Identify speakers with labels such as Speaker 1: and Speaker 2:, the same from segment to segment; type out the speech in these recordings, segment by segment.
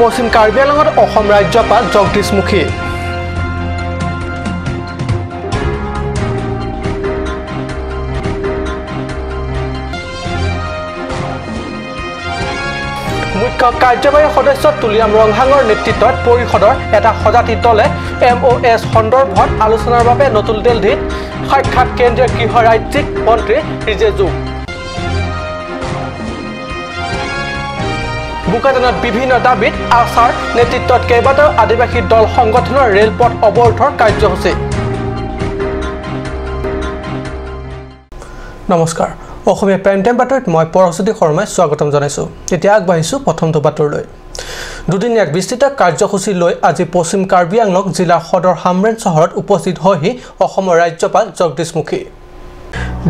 Speaker 1: পশ্চিম কাৰ্বি আংলঙত অসম ৰাজ্যপাল জগদীশমুখী মুখ্য কাৰ্যবাহী সদস্য তুলিয়াম ৰংহাঙৰ নেতৃত্বত পৰিষদৰ এটা সজাতি দলে MOS সন্দৰ্ভত আলোচনাৰ বাবে নতুন দিল্লীত সাক্ষাৎ কেন্দ্ৰীয় গৃহ ৰাজ্যিক মন্ত্ৰী ৰিজেজু বুকাজানত বিভিন্ন দাবীত আছাৰ নেতৃত্বত কেইবাটাও আদিবাসী দল সংগঠনৰ ৰেলপথ অৱৰোধৰ কাৰ্যসূচী নমস্কাৰ অসমীয়া প্ৰাইমটাইম বাতৰিত মই পৰশুতি শৰ্মাই স্বাগতম জনাইছো এতিয়া আগবাঢ়িছো প্ৰথমটো বাতৰিলৈ দুদিনীয়া বিস্তৃত কাৰ্যসূচী লৈ আজি পশ্চিম কাৰ্বি আংলং জিলা সদৰ হামৰেন চহৰত উপস্থিত হৈহি অসমৰ ৰাজ্যপাল জগদীশমুখী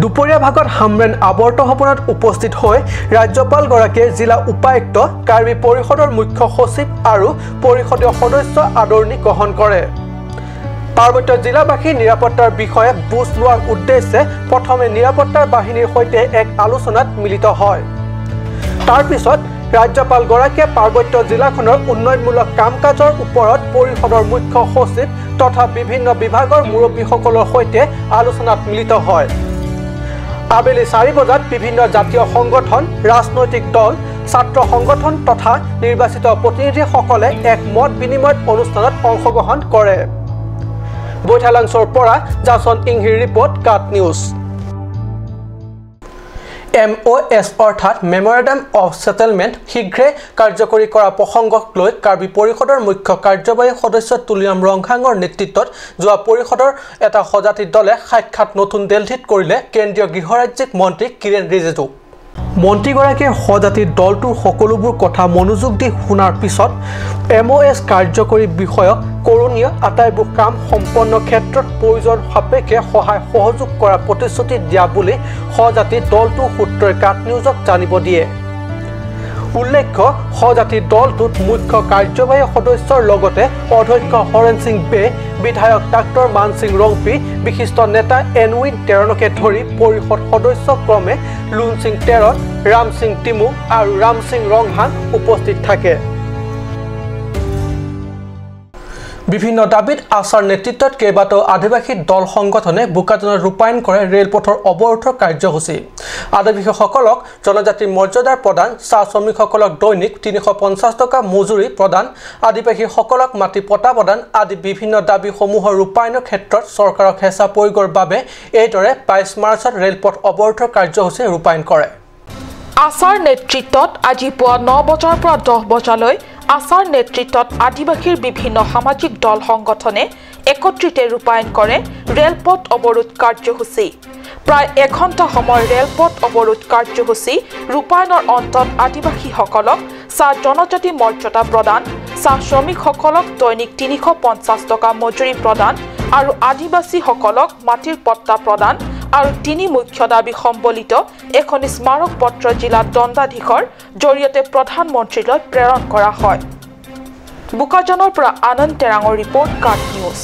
Speaker 1: দুপৰীয়া ভাগত হামৰেন আৱৰ্ত ভৱনত উপস্থিত হৈ ৰাজ্যপাল গৰাকীয়ে জিলা উপায়ুক্ত কাৰ্বি পৰিষদৰ মুখ্য সচিব আৰু পৰিষদীয় সদস্য আদৰণি গ্ৰহণ কৰে পাৰ্বত্য জিলাবাসীৰ নিৰাপত্তাৰ বিষয়ে বুজ লোৱাৰ উদ্দেশ্যে প্ৰথমে নিৰাপত্তাৰ বাহিনীৰ সৈতে এক আলোচনাত মিলিত হয় তাৰ পিছত ৰাজ্যপাল গৰাকীয়ে পাৰ্বত্য জিলাখনৰ উন্নয়নমূলক কাম-কাজৰ ওপৰত পৰিষদৰ মুখ্য সচিব তথা বিভিন্ন বিভাগৰ মুৰব্বীসকলৰ সৈতে আলোচনাত মিলিত হয় আবেলি 4 বজাত বিভিন্ন জাতীয় সংগঠন ৰাজনৈতিক দল ছাত্ৰ সংগঠন তথা নিৰ্বাচিত প্ৰতিনিধিসকলে এক মত বিনিময় অনুষ্ঠানত অংশগ্ৰহণ কৰে বৈঠালাংছৰ পৰা জাসন ইংহিৰ ৰিপৰ্ট কাট নিউজ MOS অৰ্থাৎ মেমৰেণ্ডাম অফ সেটেলমেণ্ট শীঘ্ৰে কাৰ্যকৰী কৰা প্ৰসংগক লৈ কাৰ্বি পৰিষদৰ মুখ্য কাৰ্যবাহী সদস্য তুলিয়াম ৰংহাঙৰ নেতৃত্বত যোৱা পৰিষদৰ এটা সজাতি দলে সাক্ষাৎ নতুন দিল্লীত কৰিলে কেন্দ্ৰীয় গৃহ ৰাজ্যিক মন্ত্ৰী কিৰেণ ৰিজিজু মন্ত্ৰীগৰাকীয়ে সজাতি দলটোৰ সকলোবোৰ কথা মনোযোগ দি শুনাৰ পিছত MOS কাৰ্যকৰী বিষয়ক কৰোনীয় আটাইবোৰ কাম সম্পন্ন ক্ষেত্ৰত প্ৰয়োজন সাপেক্ষে সহায় সহযোগ কৰা প্ৰতিশ্ৰুতি দিয়া বুলি সজাতি দলটোৰ সূত্ৰই কাট নিউজক জানিব দিয়ে উল্লেখ্য সজাতি দলটোত মুখ্য কাৰ্যবাহী সদস্যৰ লগতে অধ্যক্ষ হৰেন সিং বে বিধায়ক ডাক্তৰ মান সিং ৰংপি বিশিষ্ট নেতা এনউইন তেৰণকে ধৰি পৰিষদ সদস্য ক্ৰমে লুন সিং তেৰণ ৰাম সিং টিমু আৰু ৰাম সিং ৰংহাং উপস্থিত থাকে বিভিন্ন দাবীত আছাৰ নেতৃত্বত কেইবাটাও আদিবাসী দল সংগঠনে বুকাজনত ৰূপায়ণ কৰে ৰেলপথৰ অৱৰোধৰ কাৰ্যসূচী আদিবাসীসকলক জনজাতিৰ মৰ্যাদাৰ প্ৰদান চাহ শ্ৰমিকসকলক দৈনিক 350 টকা মজুৰি প্ৰদান আদিবাসীসকলক মাটি পটা প্ৰদান আদি বিভিন্ন দাবীসমূহৰ ৰূপায়ণৰ ক্ষেত্ৰত চৰকাৰক হেঁচা প্ৰয়োগৰ বাবে এইদৰে 22 মাৰ্চত ৰেলপথ অৱৰোধৰ কাৰ্যসূচী ৰূপায়ণ কৰে
Speaker 2: আছাৰ নেতৃত্বত আজি পুৱা 9 বজাৰ পৰা 10 বজালৈ আছাৰ নেতৃত্বত আদিবাসীৰ বিভিন্ন সামাজিক দল সংগঠনে একত্ৰিতে ৰূপায়ণ কৰে ৰেলপথ অৱৰোধ কাৰ্যসূচী প্ৰায় 1 ঘণ্টা সময় ৰেলপথ অৱৰোধ কাৰ্যসূচী ৰূপায়ণৰ অন্তত আদিবাসীসকলক চাহ জনজাতি মৰ্যাদা প্ৰদান চাহ শ্ৰমিকসকলক দৈনিক 350 টকা মজুৰি প্ৰদান আৰু আদিবাসীসকলক মাটিৰ পট্টা প্ৰদান আৰু 3 মুখ্য দাবী সম্বলিত এখন স্মাৰক পত্ৰ জিলা দণ্ডাধীশৰ জৰিয়তে প্ৰধানমন্ত্ৰীলৈ প্ৰেৰণ কৰা হয় বুকাজনৰ পৰা আনন্দ তেৰাঙৰ ৰিপৰ্ট কাট নিউজ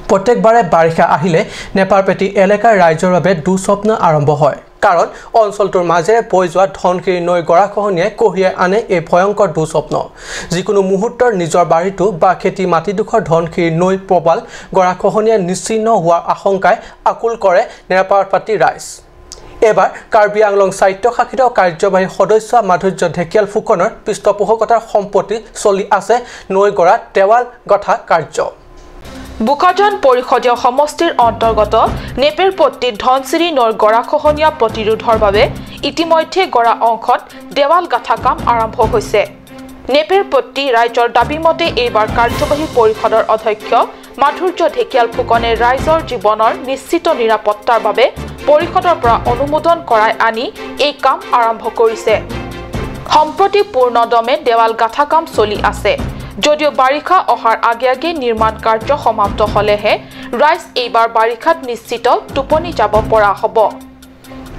Speaker 1: প্ৰত্যেকবাৰে বাৰিষা আহিলে নেপাৰপেটি এলেকাৰ ৰাইজৰ বাবে দুঃস্বপ্ন আৰম্ভ হয় কাৰণ অঞ্চলটোৰ মাজেৰে বৈ যোৱা ধনশিৰি নৈ গৰাখহনীয়াই কঢ়িয়াই আনে এই ভয়ংকৰ দুঃস্বপ্ন যিকোনো মুহূৰ্তৰ নিজৰ বাৰীটো বা খেতি মাটিডোখৰ ধনশিৰি নৈ প্ৰবাল গৰাখহনীয়াই নিশ্চিহ্ন হোৱাৰ আশংকাই আকুল কৰে নেপাৰপেটি ৰাইজ এবাৰ কাৰ্বি আংলং স্বায়ত্তশাসিত কাৰ্যবাহী সদস্য মাধুৰ্য ঢেকিয়াল ফুকনৰ পৃষ্ঠপোষকতাৰ সম্পত্তি চলি আছে নৈ গৰা দেৱাল গঠা কাৰ্য
Speaker 2: বুকাজান পৰিষদীয় সমষ্টিৰ অন্তৰ্গত নেপেৰপট্টিত ধনশিৰি নৈৰ গৰাখহনীয়া প্ৰতিৰোধৰ বাবে ইতিমধ্যে গৰা অংশত দেৱাল গাঁথা কাম আৰম্ভ হৈছে নেপেৰপট্টি ৰাইজৰ দাবী মতে এইবাৰ কাৰ্যবাহী পৰিষদৰ অধ্যক্ষ মাধুৰ্য ঢেকিয়াল ফুকনে ৰাইজৰ জীৱনৰ নিশ্চিত নিৰাপত্তাৰ বাবে পৰিষদৰ পৰা অনুমোদন কৰাই আনি এই কাম আৰম্ভ কৰিছে সম্প্ৰতি পূৰ্ণদমে দেৱাল গাঁথা কাম চলি আছে যদিও বাৰিষা অহাৰ আগে আগে নিৰ্মাণ কাৰ্য সমাপ্ত হলেহে ৰাইজ এইবাৰ বাৰিষাত নিশ্চিত টোপনি যাব পৰা হ'ব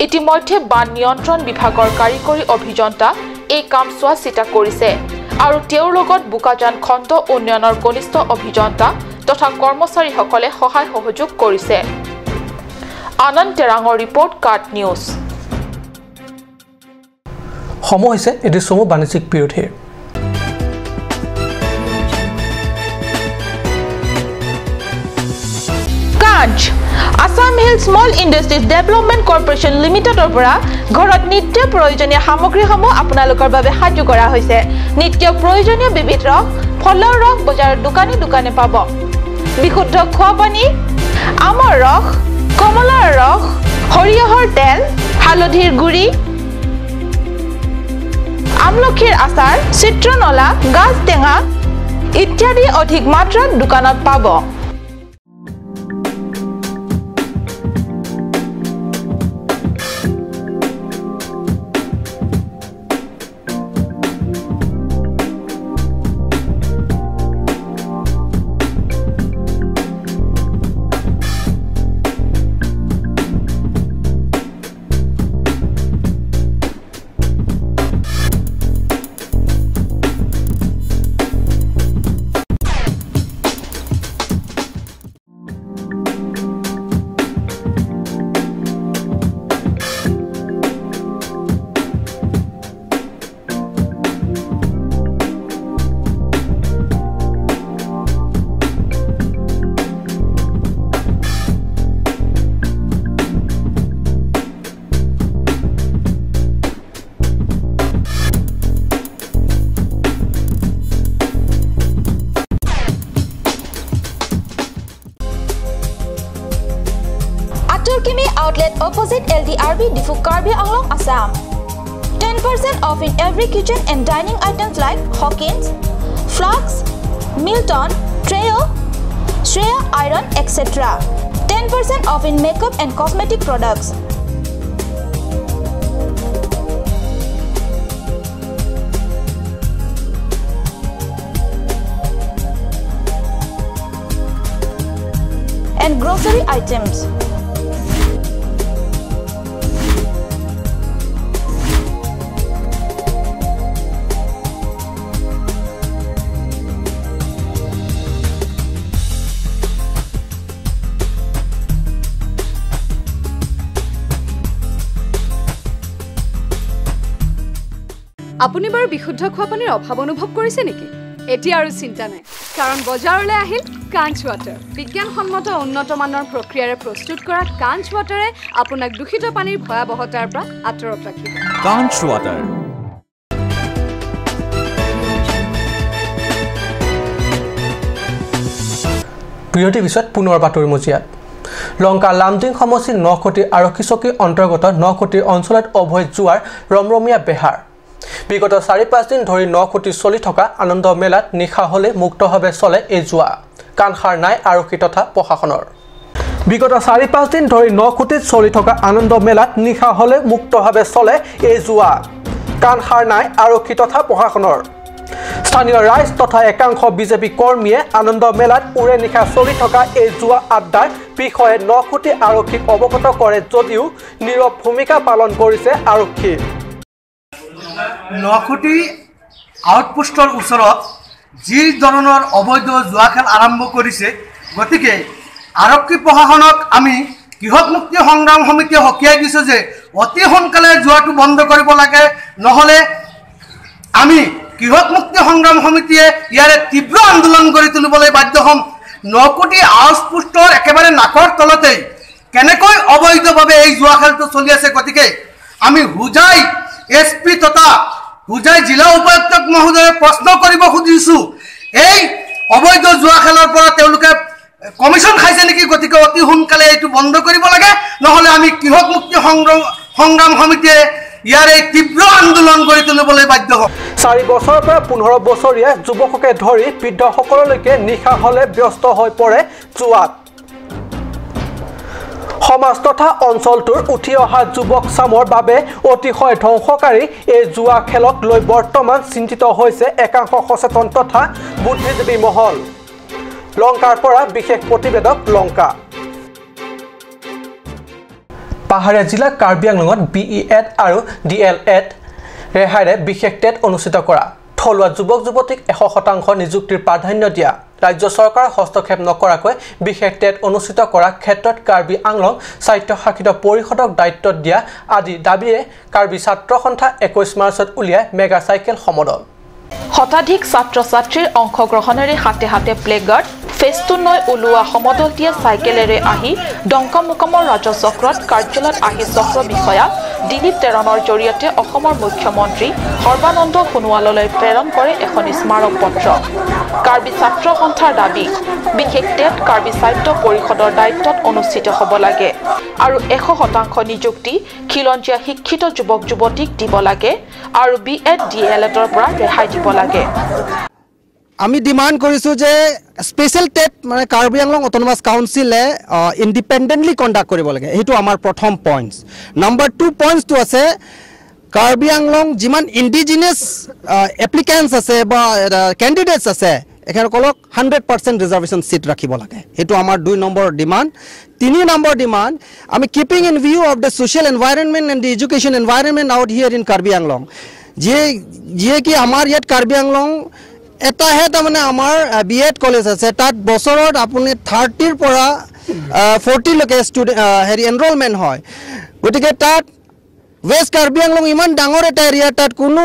Speaker 2: ইতিমধ্যে বান নিয়ন্ত্ৰণ বিভাগৰ কাৰিকৰী অভিযন্তা এই কাম চোৱা চিতা কৰিছে আৰু তেওঁৰ লগত বুকাজান খণ্ড উন্নয়নৰ কনিষ্ঠ অভিযন্তা তথা কৰ্মচাৰীসকলে সহায় সহযোগ কৰিছে আনন্দ তেৰাঙৰ ৰিপৰ্ট কাট নিউজ
Speaker 1: সময় হৈছে এটি চমু বাণিজ্যিক বিৰোধীৰ
Speaker 2: Assamese Small Industries Development Corporation Limited পৰা ঘৰত নিত্য প্ৰয়োজনীয় সামগ্ৰীসমূহ আপোনালোকৰ বাবে সাজু কৰা হৈছে নিত্য প্ৰয়োজনীয় বিবিধ ৰস ফলৰ ৰস বজাৰৰ দোকানে পাব বিশুদ্ধ খোৱা পানী আমৰ ৰস কমলাৰ ৰস সৰিয়হৰ তেল হালধিৰ গুড়ি আমলখিৰ আচাৰ চিত্ৰনলা গাজ টেঙা ইত্যাদি অধিক মাত্ৰাত দোকানত পাব Outlet opposite LDRB Difu Karbi Anglong Assam. 10% off in every kitchen and dining items like Hawkins, Flux, Milton, Treo, Shreya Iron, etc. 10% off in makeup and cosmetic products. And grocery items.
Speaker 3: আপুনি বাৰু বিশুদ্ধ খোৱা পানীৰ অভাৱ অনুভৱ কৰিছে নেকি এতিয়া আৰু চিন্তা নাই কাৰণ বজাৰলৈ আহিল কাঞ্চ ৱাটাৰ বিজ্ঞানসন্মত উন্নত মানৰ প্ৰক্ৰিয়াৰে প্ৰস্তুত কৰা কাঞ্চ ৱাটাৰে আপোনাক দূষিত পানীৰ ভয়াৱহতাৰ পৰা আঁতৰত ৰাখিব
Speaker 4: কাঞ্চ ৱাটাৰ
Speaker 1: বিৰতিৰ পিছত পুনৰ বাতৰি মজিয়াত লংকা লামডিং সমষ্টিৰ 9 কোটি আৰক্ষী চকীৰ অন্তৰ্গত 9 কোটি অঞ্চলত অবৈধ জুৱাৰ ৰমৰমীয়া বেহাৰ বিগত 4-5 দিন ধৰি 9 কোটি চলি থকা আনন্দ মেলাত নিশা হলে মুক্তভাৱে চলে এই জুৱা কানখাৰ নাই আৰক্ষী তথা প্ৰশাসনৰ বিগত 4-5 দিন ধৰি 9 কোটিত চলি থকা আনন্দ মেলাত নিশা হলে মুক্তভাৱে চলে এই জুৱা কানখাৰ নাই আৰক্ষী তথা প্ৰশাসনৰ স্থানীয় ৰাইজ তথা একাংশ বিজেপি কৰ্মীয়ে আনন্দ মেলাত উৰে নিশা চলি থকা এই জুৱা আড্ডাৰ বিষয়ে 9 কোটি আৰক্ষীক অৱগত কৰে যদিও নীৰৱ ভূমিকা পালন কৰিছে আৰক্ষী
Speaker 5: 9 কোটি আউটপোষ্টৰ ওচৰত যি ধৰণৰ অবৈধ জুৱা খেল আৰম্ভ কৰিছে গতিকে আৰক্ষী প্ৰশাসনক আমি কৃষক মুক্তি সংগ্ৰাম সমিতিয়ে হকিয়াই দিছে যে অতি সোনকালে জুৱাটো বন্ধ কৰিব লাগে নহলে আমি কৃষক মুক্তি সংগ্ৰাম সমিতিয়ে ইয়াৰে তীব্ৰ আন্দোলন কৰি তুলিবলৈ বাধ্য হ'ম 9 কোটি আউটপোষ্টৰ একেবাৰে নাকৰ তলতে কেনেকৈ অবৈধভাৱে এই জুৱা খেলটো চলি আছে গতিকে আমি হুজাই এসপি তথা হুজাই জিলা উপায়ুক্তক মহোদয়ে প্ৰশ্ন কৰিব খুজিছো এই অবৈধ জুৱা খেলৰ পৰা তেওঁলোকে কমিশন খাইছে নেকি গতিকে অতি সোনকালে এইটো বন্ধ কৰিব লাগে নহলে আমি কৃষক মুক্তি সংগ্ৰাম সমিতিয়ে ইয়াৰে তীব্ৰ আন্দোলন কৰি তুলিবলৈ বাধ্য হ'ম
Speaker 1: 4 বছৰৰ পৰা 15 বছৰীয়া যুৱককে ধৰি বৃদ্ধসকললৈকে নিশা হলে ব্যস্ত হৈ পৰে জুৱাত সমাজ তথা অঞ্চলটোৰ উঠি অহা যুৱক চামৰ বাবে অতিশয় ধ্বংসকাৰী এই জুৱা খেলক লৈ বৰ্তমান চিন্তিত হৈছে একাংশ সচেতন তথা বুদ্ধিজীৱী মহল লংকাৰ পৰা বিশেষ প্ৰতিবেদক লংকা পাহাৰীয়া জিলা কাৰ্বি আংলঙত BE-ED আৰু DL-ED ৰেহাইৰে বিশেষ টেট অনুষ্ঠিত কৰা থলুৱা যুৱক যুৱতীক 100% নিযুক্তিৰ প্ৰাধান্য দিয়া ৰাজ্য চৰকাৰে হস্তক্ষেপ নকৰাকৈ বিশেষ টেট অনুষ্ঠিত কৰাৰ ক্ষেত্ৰত কাৰ্বি আংলং স্বায়ত্তশাসিত পৰিষদক দায়িত্ব দিয়া আদি দাবীৰে কাৰ্বি ছাত্ৰ সন্থা 21 মাৰ্চত উলিয়াই মেগা চাইকেল সমদল
Speaker 2: শতাধিক ছাত্ৰ-ছাত্ৰীৰ অংশগ্ৰহণেৰে হাতে হাতে প্লেগাৰ্ড ফেস্টুন লৈ ওলোৱা সমদলটিয়ে চাইকেলেৰে আহি ডংকামুকামৰ ৰাজচক্ৰত কাৰ্যালয়ত আহি চক্ৰ বিষয়া দিলীপ তেৰণৰ জৰিয়তে অসমৰ মুখ্যমন্ত্ৰী সৰ্বানন্দ সোণোৱাললৈ প্ৰেৰণ কৰে এখন স্মাৰক পত্ৰ কাৰ্বি ছাত্ৰ সন্থাৰ দাবী বিশেষ টেট কাৰ্বি সাহিত্য পৰিষদৰ দায়িত্বত অনুষ্ঠিত হ'ব লাগে আৰু 100% নিযুক্তি খিলঞ্জীয়া শিক্ষিত যুৱক যুৱতীক দিব লাগে আৰু বিএড ডিএলএডৰ পৰা ৰেহাই দিব লাগে
Speaker 4: আমি ডিমান্ড কৰিছো যে স্পেশাল টেট মানে কাৰ্বি আংলং অটোনমাস কাউন্সিলে ইন্ডিপেন্ডেন্টলি কন্ডাক্ট কৰিব লাগে এইটো আমাৰ প্ৰথম পইণ্টছ নম্বৰ 2 পইণ্টছটো আছে কাৰ্বি আংলং যিমান ইন্ডিজিনাস এপ্লিকেন্টস আছে বা ক্যান্ডিডেটস আছে এখনকলক 100% ৰিজাৰ্ভেশন সিট ৰাখিব লাগে এইটো আমাৰ 2 নম্বৰ ডিমান্ড 3 নম্বৰ ডিমান্ড আমি keeping in view of the social environment and the education environment out here in Karbi Anglong যিয়ে কি আমাৰ ইয়াত কাৰ্বি আংলং এটা হে তাৰমানে আমাৰ বিএড কলেজ আছে তাত বছৰত আপুনি 30 পৰা 40 লৈকে ষ্টুডেন্ট হেৰি এনৰোলমেন্ট হয় গতিকে তাত ওয়েস্ট কাৰ্বি আংলং ইমান ডাঙৰ এটা এৰিয়া তাত কোনো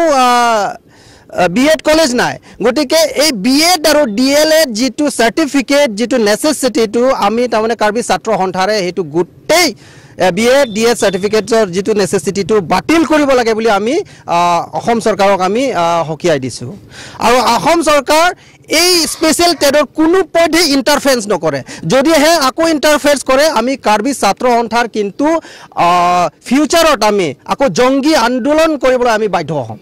Speaker 4: বিএড কলেজ নাই গতিকে এই বিএড আৰু ডিএলএড যেটো সাৰ্টিফিকেট যেটো নেসেসিটিটো আমি তাৰমানে কাৰ্বি ছাত্ৰ সন্থাৰে হেতু গুটেই বিএড ডিএড সাৰ্টিফিকেটৰ যেটো নেসেসিটিটো বাতিল কৰিব লাগে বুলি আমি অসম চৰকাৰক আমি হকিয়াই দিছো আৰু অসম চৰকাৰ এই স্পেশাল টেটৰ কোনো পদে ইন্টাৰফেৰেন্স নকৰে যদি হে আকো ইন্টাৰফেৰেন্স কৰে আমি কাৰ্বি ছাত্ৰ সন্থাৰ কিন্তু ফিউচাৰত আমি আকো জংগী আন্দোলন কৰিবলৈ আমি বাধ্য হ'ম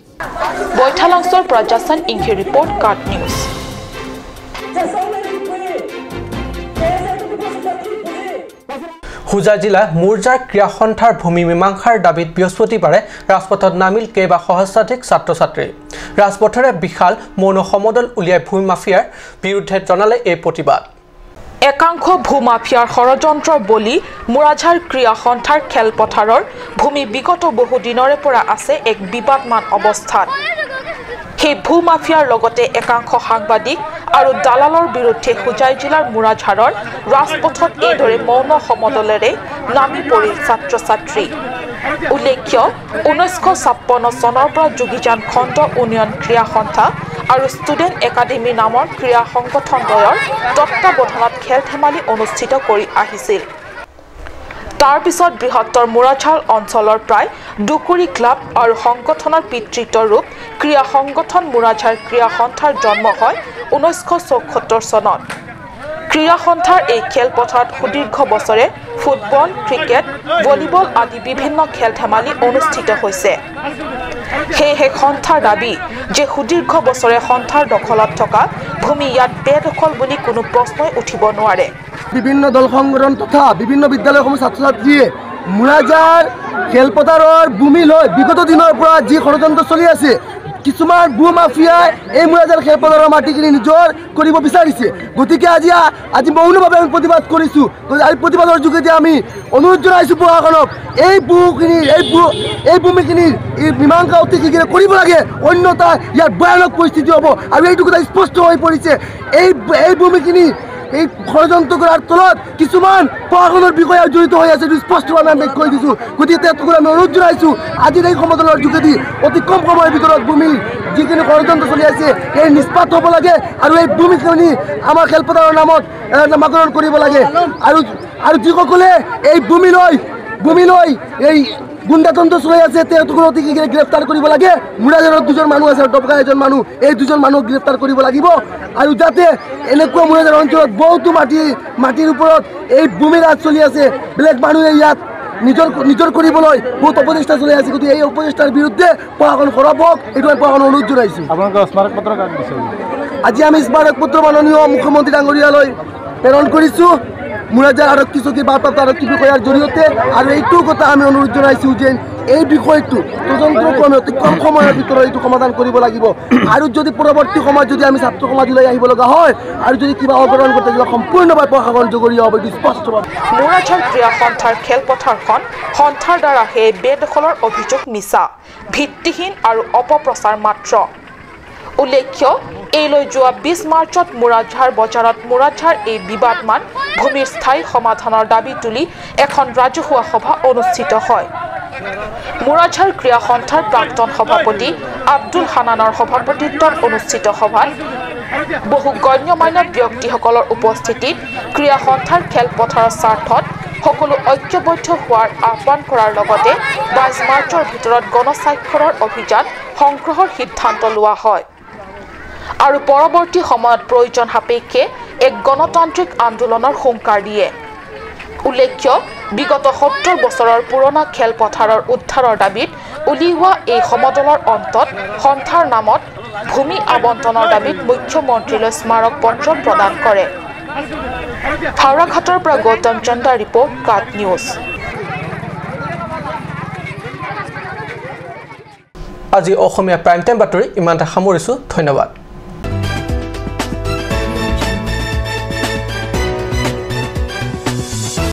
Speaker 2: বৈঠালংছৰ প্ৰজাসন ইংকি ৰিপৰ্ট কাৰ্ড নিউজ
Speaker 1: হুজাই জিলা মুৰজাৰ ক্ৰীড়া সন্থাৰ ভূমি মীমাংসাৰ দাবীত বৃহস্পতিবাৰে ৰাজপথত নামিল কেইবা সহস্ৰাধিক ছাত্ৰ-ছাত্ৰী ৰাজপথৰে বিশাল মৌন সমদল উলিয়াই ভূমি মাফিয়াৰ বিৰুদ্ধে জনালে এই প্ৰতিবাদ
Speaker 2: একাংশ ভূমাফিয়াৰ ষড়যন্ত্ৰৰ বলি মুৰাঝাৰ ক্ৰীড়া সন্থাৰ খেলপথাৰৰ ভূমি বিগত বহু দিনৰে পৰা আছে এক বিবাদমান অৱস্থাত সেই ভূমাফিয়াৰ লগতে একাংশ সাংবাদিক আৰু দালালৰ বিৰুদ্ধে হুজাই জিলাৰ মুৰাঝাৰৰ ৰাজপথত এইদৰে মৌন সমদলেৰে নামি পৰিল ছাত্ৰ-ছাত্ৰী উল্লেখ্য 1956 চনৰ পৰা যোগীজান খণ্ড উন্নয়ন ক্ৰীড়া সন্থা আৰু ষ্টুডেণ্ট একাডেমী নামৰ ক্ৰীড়া সংগঠনদ্বয়ৰ তত্ত্বাৱধানত খেল ধেমালি অনুষ্ঠিত কৰি আহিছিল তাৰ পিছত বৃহত্তৰ মুৰাঝাৰ অঞ্চলৰ প্ৰায় 2 ক্লাব আৰু সংগঠনৰ পিতৃত্বৰূপ ক্ৰীড়া সংগঠন মুৰাঝাৰ ক্ৰীড়া সন্থাৰ জন্ম হয় 1974 চনত ক্ৰীড়া সন্থাৰ এই খেলপথাৰত সুদীৰ্ঘ বছৰে ফুটবল ক্ৰিকেট ভলিবল আদি বিভিন্ন খেল ধেমালি অনুষ্ঠিত হৈছে সেয়েহে সন্থাৰ দাবী যে সুদীৰ্ঘ বছৰে সন্থাৰ দখলত থকা ভূমি ইয়াত বেদখল বুলি কোনো প্ৰশ্নই উঠিব নোৱাৰে
Speaker 5: বিভিন্ন দল সংগঠন তথা বিভিন্ন বিদ্যালয়সমূহ ছাত্ৰ-ছাত্ৰীয়ে মুৰাজাৰ খেলপথাৰৰ ভূমি লৈ বিগত দিনৰ পৰা যি ষড়যন্ত্ৰ চলি আছে কিছুমান ভূমাফিয়াই এই মুৰাজাৰ খেলপথাৰৰ মাটিখিনি নিজৰ কৰিব বিচাৰিছে গতিকে আজি মৌনভাৱে আমি প্ৰতিবাদ কৰিছোঁ এই প্ৰতিবাদৰ যোগেদি আমি অনুৰোধ জনাইছোঁ প্ৰশাসনক এই ভূমিখিনিৰ এই মীমাংসা অতি শীঘ্ৰে কৰিব লাগে অন্যথা ইয়াৰ ভয়ানক পৰিস্থিতি হ'ব আৰু এইটো কথা স্পষ্ট হৈ পৰিছে এই ভূমিখিনি এই ষড়যন্ত্ৰ কৰাৰ তলত কিছুমান প্ৰশাসনৰ বিষয়া জড়িত হৈ আছে স্পষ্টভাৱে আমি কৈ দিছোঁ গতিকে তেওঁলোকক আমি অনুৰোধ জনাইছোঁ আজিৰ এই সমদলৰ যোগেদি অতি কম সময়ৰ ভিতৰত ভূমিৰ যিখিনি ষড়যন্ত্ৰ চলি আছে এই নিষ্পাত হ'ব লাগে আৰু এই ভূমিখিনি আমাৰ খেলপথাৰৰ নামত নামাকৰণ কৰিব লাগে আৰু যিসকলে এই ভূমি লৈ এই গুণ্ডাতন্ত্ৰ চলাই আছে তেওঁলোকক অতি শীঘ্ৰে গ্ৰেপ্তাৰ কৰিব লাগে মুৰাজাৰত 2জন মানুহ আছে ডবকা এজন মানুহ এই 2জন মানুহক গ্ৰেপ্তাৰ কৰিব লাগিব আৰু যাতে এনেকুৱা মুৰাজাৰ অঞ্চলত বহুতো মাটিৰ ওপৰত এই ভূমি ৰাজ চলি আছে বেলেগ মানুহে ইয়াত নিজৰ কৰিবলৈ বহুত অপচেষ্টা চলাই আছে গতিকে এই অপচেষ্টাৰ বিৰুদ্ধে প্ৰশাসন সৰব হওক এইটো আমি প্ৰশাসনক অনুৰোধ জনাইছোঁ আপোনালোকে স্মাৰক পত্ৰ কাক দিছে আজি আমি স্মাৰক পত্ৰ মাননীয় মুখ্যমন্ত্ৰী ডাঙৰীয়ালৈ প্ৰেৰণ কৰিছোঁ মুৰাজাৰ আৰক্ষী চকীৰ ভাৰপ্ৰাপ্ত আৰক্ষী বিষয়াৰ জৰিয়তে আৰু এইটো কথা আমি অনুৰোধ জনাইছোঁ যে এই বিষয়টো তদন্তক্ৰমে অতি কম সময়ৰ ভিতৰত এইটো সমাধান কৰিব লাগিব আৰু যদি পৰৱৰ্তী সময়ত যদি আমি ছাত্ৰ সমাজ ওলাই আহিব লগা হয় আৰু যদি কিবা অৱতৰণ ঘটে তেতিয়া সম্পূৰ্ণভাৱে প্ৰশাসন জগৰীয়া হ'ব এইটো স্পষ্টভাৱে
Speaker 2: মুৰাঝাৰ ক্ৰীড়া সন্থাৰ খেলপথাৰখন সন্থাৰ দ্বাৰা সেই বেদখলৰ অভিযোগ মিছা ভিত্তিহীন আৰু অপপ্ৰচাৰ মাত্ৰ উল্লেখ্য এইলৈ যোৱা 20 মাৰ্চত মুৰাদঝাৰ বজাৰত মুৰাদঝাৰ এই বিবাদমান ভূমিৰ স্থায়ী সমাধানৰ দাবী তুলি এখন ৰাজহুৱা সভা অনুষ্ঠিত হয় মুৰাদঝাৰ ক্ৰীড়া সন্থাৰ প্ৰাক্তন সভাপতি আব্দুল হানানৰ সভাপতিত্বত অনুষ্ঠিত সভাত বহু গণ্যমান্য ব্যক্তিসকলৰ উপস্থিতিত ক্ৰীড়া সন্থাৰ খেলপথাৰৰ স্বাৰ্থত সকলো ঐক্যবদ্ধ হোৱাৰ আহ্বান কৰাৰ লগতে 22 মাৰ্চৰ ভিতৰত গণস্বাক্ষৰৰ অভিযান সংগ্ৰহৰ সিদ্ধান্ত লোৱা হয় আৰু পৰৱৰ্তী সময়ত প্ৰয়োজন সাপেক্ষে এক গণতান্ত্ৰিক আন্দোলনৰ হুংকাৰ দিয়ে উল্লেখ্য বিগত 70 বছৰৰ পুৰণা খেলপথাৰৰ উদ্ধাৰৰ দাবীত উলিওৱা এই সমদলৰ অন্তত সন্থাৰ নামত ভূমি আবণ্টনৰ দাবীত মুখ্যমন্ত্ৰীলৈ স্মাৰক পত্ৰ প্ৰদান কৰে হাওৰাঘাটৰ পৰা গৌতম চন্দাৰ ৰিপৰ্ট কাট নিউজ
Speaker 1: আজি অসমীয়া প্ৰাইম টাইম বাতৰি ইমানতে সামৰিছোঁ ধন্যবাদ